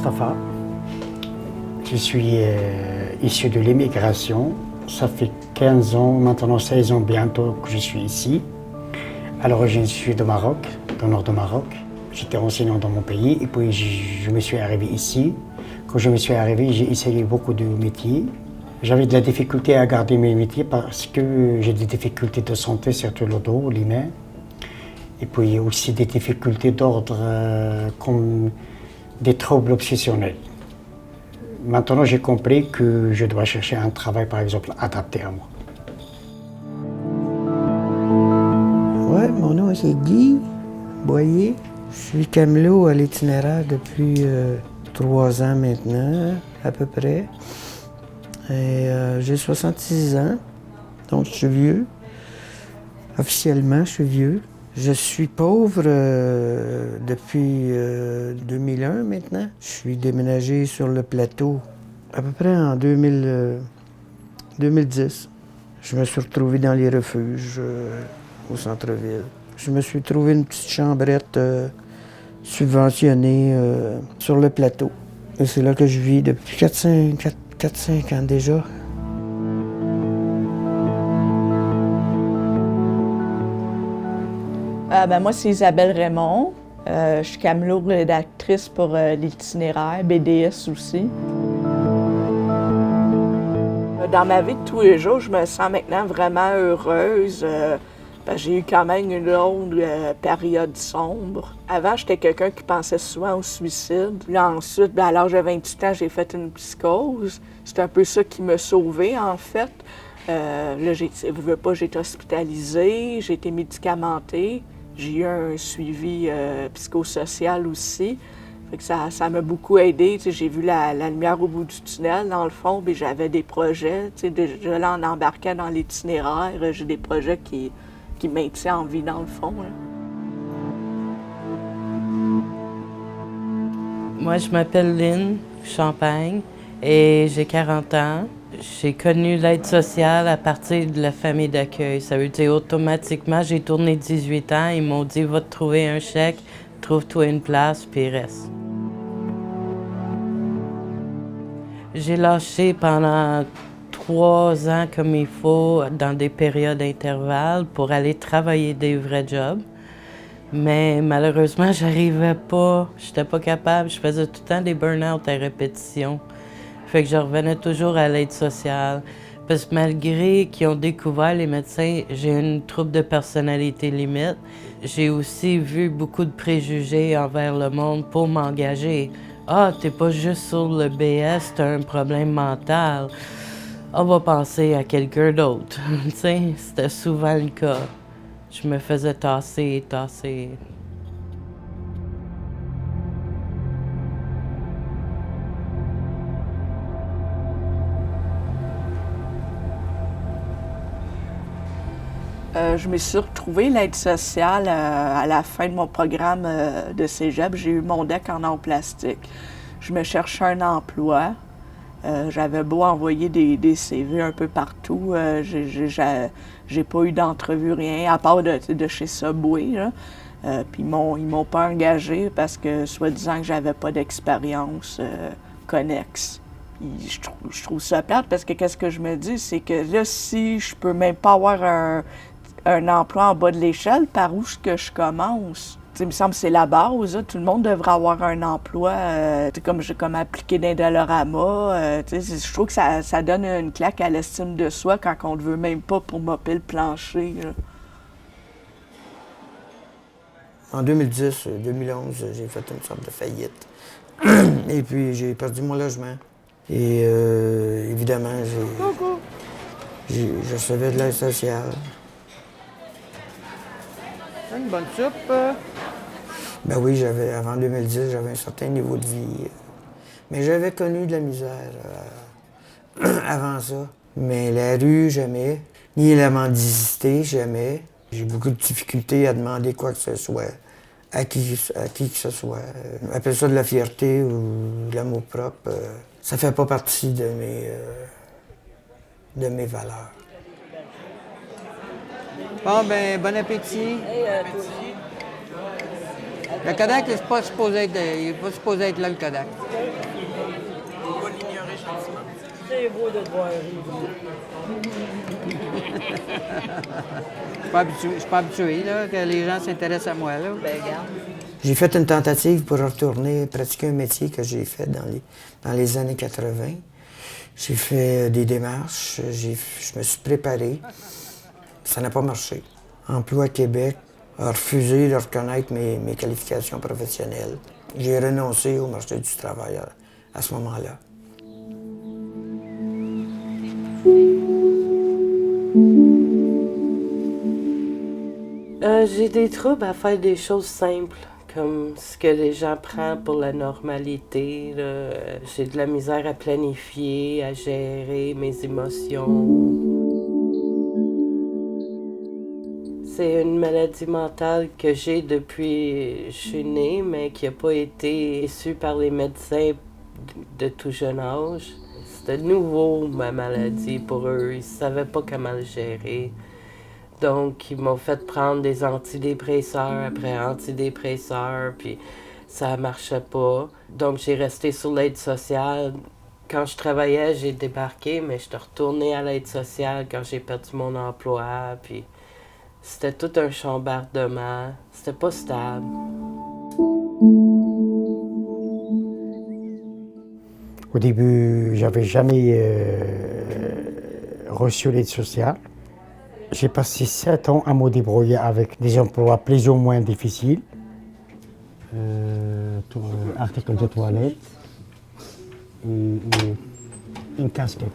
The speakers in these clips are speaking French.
Mustapha. Je suis issu de l'immigration. Ça fait 15 ans, maintenant 16 ans bientôt que je suis ici. À l'origine, je suis de Maroc, du nord de Maroc. J'étais enseignant dans mon pays et puis je me suis arrivé ici. Quand je me suis arrivé, j'ai essayé beaucoup de métiers. J'avais de la difficulté à garder mes métiers parce que j'ai des difficultés de santé, surtout le dos, les mains. Et puis aussi des difficultés d'ordre comme des troubles obsessionnels. Maintenant, j'ai compris que je dois chercher un travail, par exemple, adapté à moi. Ouais, mon nom c'est Guy Boyer. Je suis camelot à l'itinéraire depuis 3 ans maintenant, à peu près. Et j'ai 66 ans, donc je suis vieux. Officiellement, je suis vieux. Je suis pauvre depuis 2001 maintenant. Je suis déménagé sur le plateau à peu près en 2010. Je me suis retrouvé dans les refuges au centre-ville. Je me suis trouvé une petite chambrette subventionnée sur le plateau. Et c'est là que je vis depuis 4-5 ans déjà. Moi, c'est Isabelle Raymond. Je suis camelot-rédactrice pour l'itinéraire, BDS aussi. Dans ma vie de tous les jours, je me sens maintenant vraiment heureuse. J'ai eu quand même une longue période sombre. Avant, j'étais quelqu'un qui pensait souvent au suicide. Là, ensuite, à l'âge de 28 ans, j'ai fait une psychose. C'est un peu ça qui m'a sauvée, en fait. Là, j'ai été hospitalisée, j'ai été médicamentée. J'ai eu un suivi psychosocial aussi. Fait que ça m'a beaucoup aidé. J'ai vu la lumière au bout du tunnel, dans le fond, puis j'avais des projets. Déjà là, en embarquant dans l'itinéraire, j'ai des projets qui me maintiennent en vie, dans le fond. Là. Moi, je m'appelle Lynn Champagne et j'ai 40 ans. J'ai connu l'aide sociale à partir de la famille d'accueil. Ça veut dire automatiquement, j'ai tourné 18 ans, ils m'ont dit « Va te trouver un chèque, trouve-toi une place, puis reste ». J'ai lâché pendant 3 ans comme il faut, dans des périodes d'intervalle, pour aller travailler des vrais jobs. Mais malheureusement, j'arrivais pas, j'étais pas capable, je faisais tout le temps des burn-out à répétition. Fait que je revenais toujours à l'aide sociale. Parce que malgré qu'ils ont découvert, les médecins, j'ai une trouble de personnalité limite. J'ai aussi vu beaucoup de préjugés envers le monde pour m'engager. « Ah, t'es pas juste sur le BS, t'as un problème mental. On va penser à quelqu'un d'autre. » Tu sais, c'était souvent le cas. Je me faisais tasser. Je me suis retrouvée l'aide sociale à la fin de mon programme de cégep. J'ai eu mon DEC en art plastique. Je me cherchais un emploi. J'avais beau envoyer des CV un peu partout. J'ai pas eu d'entrevue, rien, à part de chez Subway. Puis ils m'ont pas engagée parce que, soi-disant, que j'avais pas d'expérience connexe. Puis je trouve ça plate parce que qu'est-ce que je me dis, c'est que là, si je peux même pas avoir un emploi en bas de l'échelle, par où est-ce que je commence? Il me semble que c'est la base. Là. Tout le monde devrait avoir un emploi, comme appliqué dans Dollarama. Je trouve que ça donne une claque à l'estime de soi quand on ne veut même pas pour mopper le plancher. Là. En 2010-2011, j'ai fait une sorte de faillite. Et puis, j'ai perdu mon logement. Et évidemment, je recevais de l'aide sociale. Une bonne soupe. Ben oui, avant 2010, j'avais un certain niveau de vie. Mais j'avais connu de la misère avant ça. Mais la rue, jamais. Ni la mendicité, jamais. J'ai beaucoup de difficultés à demander quoi que ce soit, à qui que ce soit. Appelle ça de la fierté ou de l'amour-propre. Ça fait pas partie de mes valeurs. Bon, ben, bon appétit. Hey, Le Kodak, c'est pas supposé être, il n'est pas supposé être là, le Kodak. On va l'ignorer gentiment. C'est beau de te voir Je suis pas habitué là, que les gens s'intéressent à moi. Là. Ben, regarde. J'ai fait une tentative pour retourner pratiquer un métier que j'ai fait dans les années 80. J'ai fait des démarches, je me suis préparé. Ça n'a pas marché. Emploi Québec a refusé de reconnaître mes qualifications professionnelles. J'ai renoncé au marché du travail à ce moment-là. J'ai des troubles à faire des choses simples, comme ce que les gens prennent pour la normalité. Là. J'ai de la misère à planifier, à gérer mes émotions. C'est une maladie mentale que j'ai depuis que je suis née, mais qui n'a pas été issue par les médecins de tout jeune âge. C'était nouveau, ma maladie, pour eux. Ils ne savaient pas comment le gérer. Donc, ils m'ont fait prendre des antidépresseurs après antidépresseurs, puis ça ne marchait pas. Donc, j'ai resté sur l'aide sociale. Quand je travaillais, j'ai débarqué, mais je suis retournée à l'aide sociale quand j'ai perdu mon emploi, puis c'était tout un chambardement. C'était pas stable. Au début, j'avais jamais reçu l'aide sociale. J'ai passé 7 ans à me débrouiller avec des emplois plus ou moins difficiles. Article de toilette et une casquette.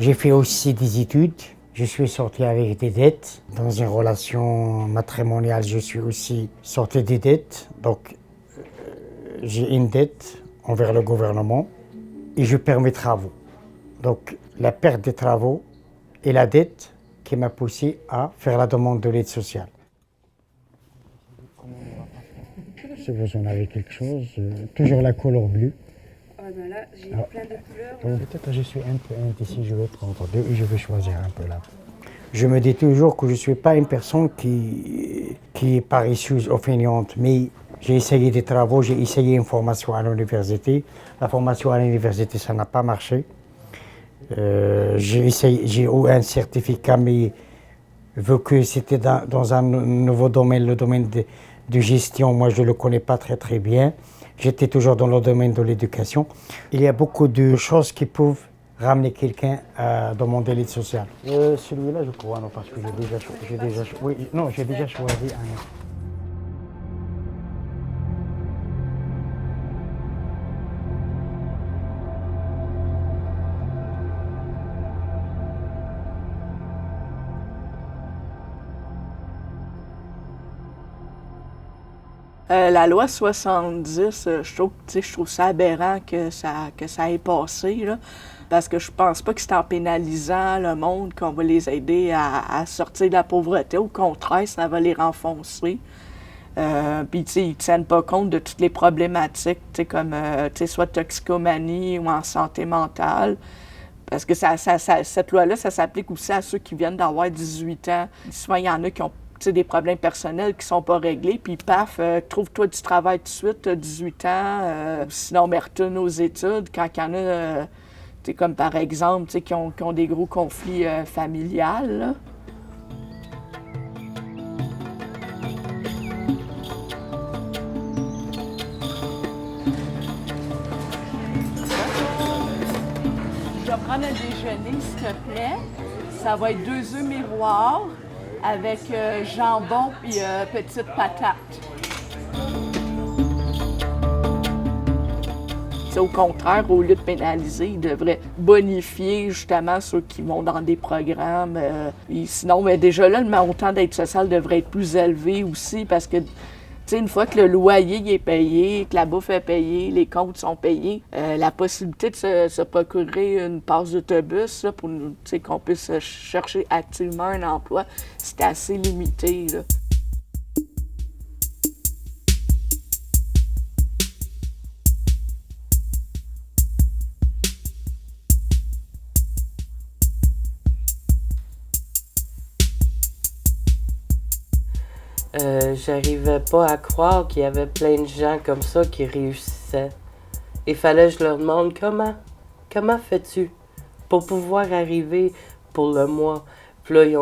J'ai fait aussi des études. Je suis sorti avec des dettes. Dans une relation matrimoniale, je suis aussi sorti des dettes. Donc, j'ai une dette envers le gouvernement et je perds mes travaux. Donc, la perte des travaux et la dette qui m'a poussé à faire la demande de l'aide sociale. Si vous en avez quelque chose, toujours la couleur bleue. Ah ben là, j'ai plein de couleurs. Peut-être je suis un peu indécis, je vais prendre deux et je vais choisir un peu là. Je me dis toujours que je ne suis pas une personne qui est paresseuse ou feignante, mais j'ai essayé des travaux, j'ai essayé une formation à l'université. La formation à l'université, ça n'a pas marché. J'ai eu un certificat, mais vu que c'était dans un nouveau domaine, le domaine de gestion, moi je ne le connais pas très bien. J'étais toujours dans le domaine de l'éducation. Il y a beaucoup de choses qui peuvent ramener quelqu'un à demander l'aide sociale. Celui-là, je crois, non, parce que j'ai déjà choisi un. La loi 70, je trouve ça aberrant que ça ait passé, là, parce que je pense pas que c'est en pénalisant le monde qu'on va les aider à sortir de la pauvreté. Au contraire, ça va les renfoncer. Puis, ils ne tiennent pas compte de toutes les problématiques, comme soit toxicomanie ou en santé mentale. Parce que cette loi-là, ça s'applique aussi à ceux qui viennent d'avoir 18 ans. Souvent, il y en a qui ont des problèmes personnels qui ne sont pas réglés, puis paf, trouve-toi du travail tout de suite, tu as 18 ans, sinon, retourne aux études. Quand il y en a, comme par exemple, qui ont des gros conflits familiales, là. Je vais prendre un déjeuner, s'il te plaît. Ça va être 2 œufs miroirs avec jambon et petites patates. Au contraire, au lieu de pénaliser, ils devraient bonifier justement ceux qui vont dans des programmes. Sinon, déjà là, le montant d'aide sociale devrait être plus élevé aussi parce que une fois que le loyer est payé, que la bouffe est payée, les comptes sont payés, la possibilité de se procurer une passe d'autobus là, pour qu'on puisse chercher activement un emploi, c'est assez limité, là. J'arrivais pas à croire qu'il y avait plein de gens comme ça qui réussissaient. Il fallait que je leur demande comment fais-tu pour pouvoir arriver pour le mois. Puis là, ils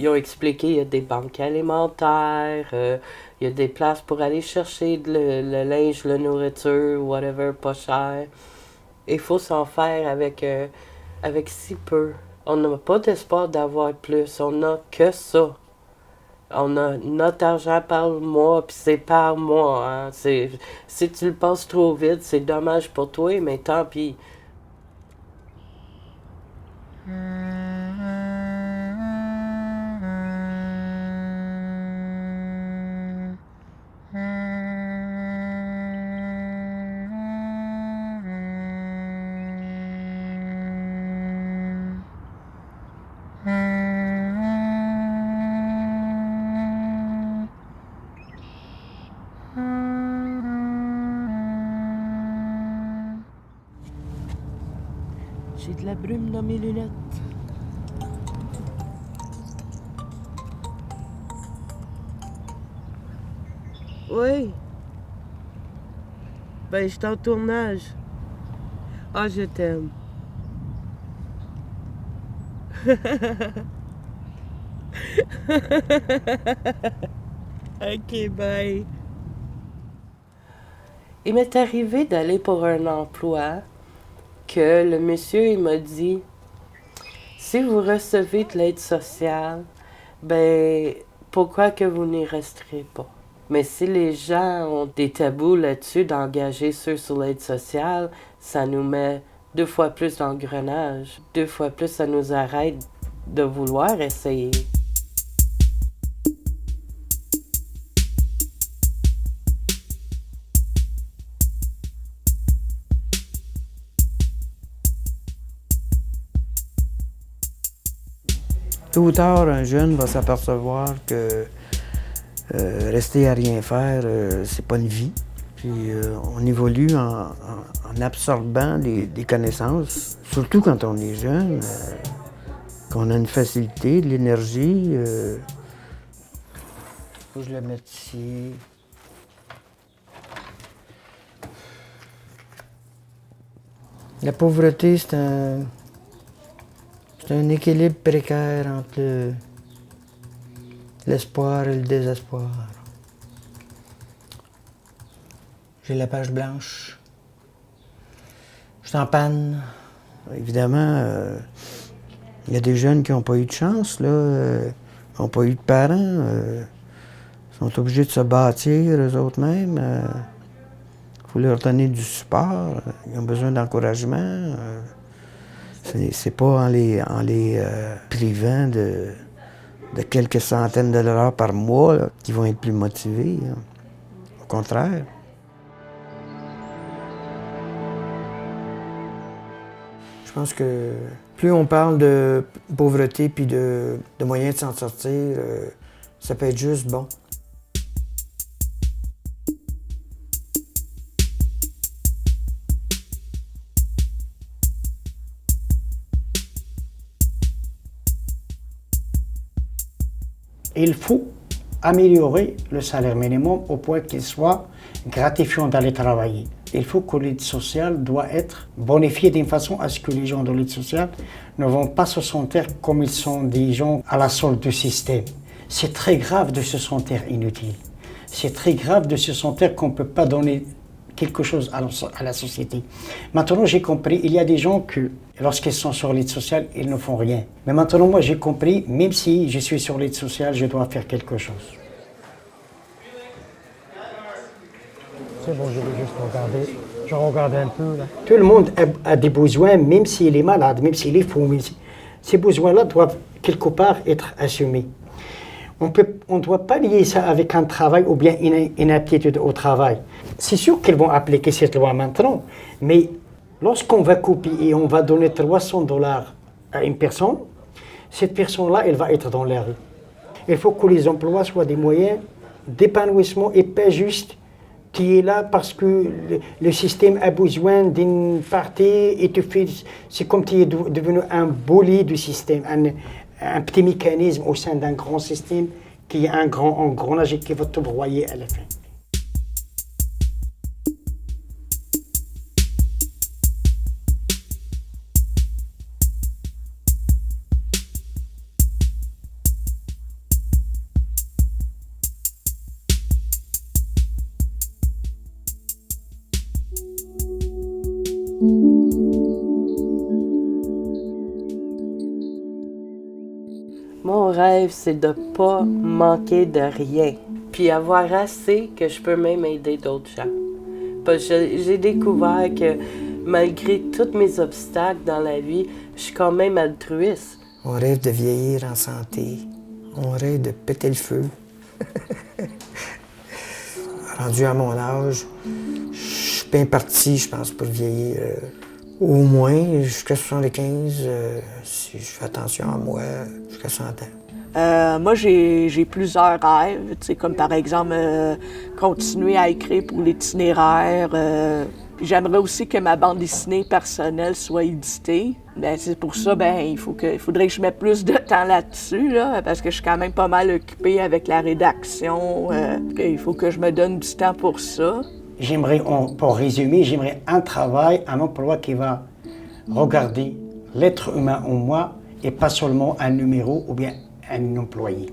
ont expliqué, il y a des banques alimentaires, il y a des places pour aller chercher le linge, la nourriture, whatever, pas cher. Il faut s'en faire avec si peu. On n'a pas d'espoir d'avoir plus, on n'a que ça. On a notre argent par mois, puis c'est par mois. Hein. Si tu le passes trop vite, c'est dommage pour toi, mais tant pis. J'ai de la brume dans mes lunettes. Oui. Ben, je suis en tournage. Ah, je t'aime. OK, bye. Il m'est arrivé d'aller pour un emploi que le monsieur, il m'a dit, si vous recevez de l'aide sociale, ben, pourquoi que vous n'y resterez pas? Mais si les gens ont des tabous là-dessus d'engager ceux sur l'aide sociale, ça nous met 2 fois plus dans l'engrenage. 2 fois plus, ça nous arrête de vouloir essayer. Tôt ou tard, un jeune va s'apercevoir que rester à rien faire, c'est pas une vie. Puis on évolue en absorbant des connaissances, surtout quand on est jeune, qu'on a une facilité, de l'énergie. Faut que je le mette ici. La pauvreté, c'est un équilibre précaire entre l'espoir et le désespoir. J'ai la page blanche. Je suis en panne. Évidemment, il y a des jeunes qui n'ont pas eu de chance, là, n'ont pas eu de parents, sont obligés de se bâtir eux-mêmes. Il faut leur donner du support. Ils ont besoin d'encouragement. C'est pas en les privant de quelques centaines de dollars par mois là, qu'ils vont être plus motivés. Hein. Au contraire. Je pense que plus on parle de pauvreté puis de moyens de s'en sortir, ça peut être juste bon. Il faut améliorer le salaire minimum au point qu'il soit gratifiant d'aller travailler. Il faut que l'aide sociale doit être bonifiée d'une façon à ce que les gens de l'aide sociale ne vont pas se sentir comme ils sont des gens à la solde du système. C'est très grave de se sentir inutile. C'est très grave de se sentir qu'on ne peut pas donner quelque chose à la société. Maintenant, j'ai compris, il y a des gens que, lorsqu'ils sont sur l'aide sociale, ils ne font rien. Mais maintenant, moi, j'ai compris, même si je suis sur l'aide sociale, je dois faire quelque chose. C'est bon, je vais juste regarder. Je regarde un peu, là. Tout le monde a des besoins, même s'il est malade, même s'il est fou. Ces besoins-là doivent, quelque part, être assumés. On ne doit pas lier ça avec un travail ou bien une aptitude au travail. C'est sûr qu'ils vont appliquer cette loi maintenant, mais lorsqu'on va couper et on va donner 300 $ à une personne, cette personne-là, elle va être dans la rue. Il faut que les emplois soient des moyens d'épanouissement et pas juste qui est là parce que le système a besoin d'une partie et c'est comme tu es devenu un bolide du système, un petit mécanisme au sein d'un grand système qu'il y ait un grand engrenage qui va te broyer à la fin. Mon rêve, c'est de pas manquer de rien, puis avoir assez que je peux même aider d'autres gens. Parce que j'ai découvert que malgré tous mes obstacles dans la vie, je suis quand même altruiste. On rêve de vieillir en santé. On rêve de péter le feu. Rendu à mon âge, je suis bien parti, je pense, pour vieillir. Au moins jusqu'à 75, si je fais attention à moi, jusqu'à 100 ans. Moi, j'ai plusieurs rêves, tu sais, comme par exemple continuer à écrire pour l'itinéraire. J'aimerais aussi que ma bande dessinée personnelle soit éditée. Ben, c'est pour ça, ben, il faudrait que je mette plus de temps là-dessus, là, parce que je suis quand même pas mal occupée avec la rédaction. Il faut que je me donne du temps pour ça. J'aimerais, pour résumer, j'aimerais un travail, un emploi qui va regarder l'être humain en moi et pas seulement un numéro ou bien un employé.